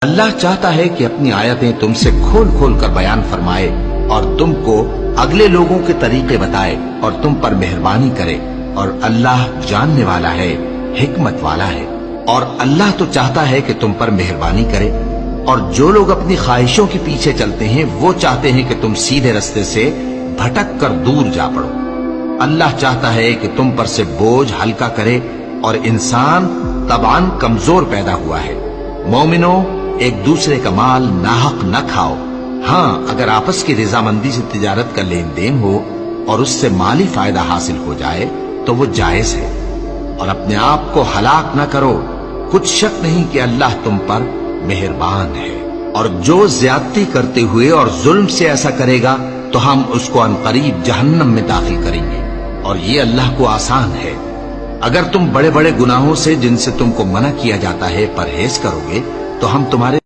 اللہ چاہتا ہے کہ اپنی آیتیں تم سے کھول کھول کر بیان فرمائے اور تم کو اگلے لوگوں کے طریقے بتائے اور تم پر مہربانی کرے، اور اللہ جاننے والا ہے، حکمت والا ہے۔ اور اللہ تو چاہتا ہے کہ تم پر مہربانی کرے، اور جو لوگ اپنی خواہشوں کے پیچھے چلتے ہیں وہ چاہتے ہیں کہ تم سیدھے رستے سے بھٹک کر دور جا پڑو۔ اللہ چاہتا ہے کہ تم پر سے بوجھ ہلکا کرے، اور انسان طبعاً کمزور پیدا ہوا ہے۔ مومنوں، ایک دوسرے کا مال ناحق نہ کھاؤ۔ ہاں، اگر آپس کی رضامندی سے تجارت کا لین دین ہو اور اس سے مالی فائدہ حاصل ہو جائے تو وہ جائز ہے، اور اپنے آپ کو ہلاک نہ کرو، کچھ شک نہیں کہ اللہ تم پر مہربان ہے۔ اور جو زیادتی کرتے ہوئے اور ظلم سے ایسا کرے گا تو ہم اس کو عنقریب جہنم میں داخل کریں گے، اور یہ اللہ کو آسان ہے۔ اگر تم بڑے بڑے گناہوں سے جن سے تم کو منع کیا جاتا ہے پرہیز کرو گے تو ہم تمہارے